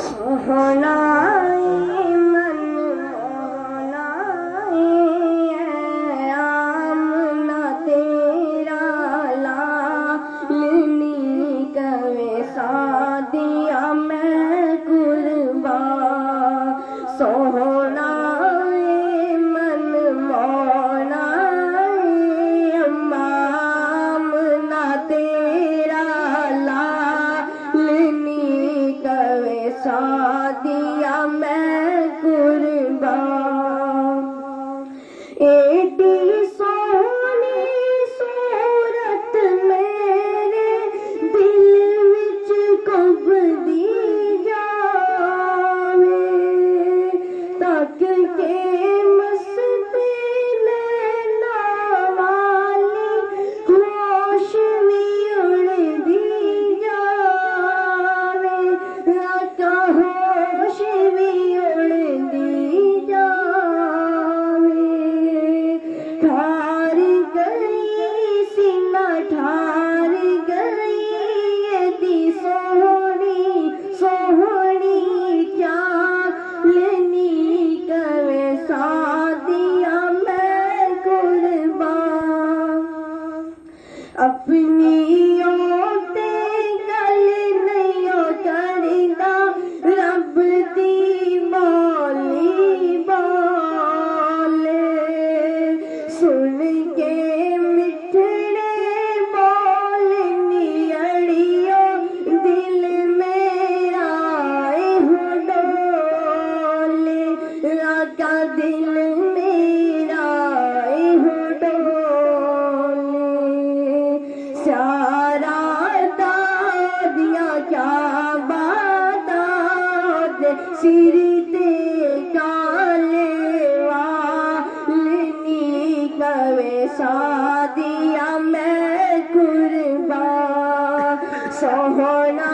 सोहनाई मन मोनाई आमना तेरा लालनी कवे सादिया मैं कुर्बान सोहनाई मन मोनाई आमना तेरा लालनी कवे सादिया मैं कुर्बान एडी सोहनी सूरत मेरे दिल विच कुबदी जावे तक के मस्ती नैना वाली होश भी उड़दी जावे होश भी उड़दी जावे ठार गई सीना ठार गई यदि सोहनी सोहनी चालनी कवे सादिया मैं कुर्बान अपनी ओते गल नहीं करदा रब दी बोली बोले सुन के मिठड़े बोलनी अड़ियो दिल मेरा डोले राका दिल मेरा डोले सारा दादिया क्या बात सिर ते काले वालनी कवे सादिया मैं कुर्बान सोहना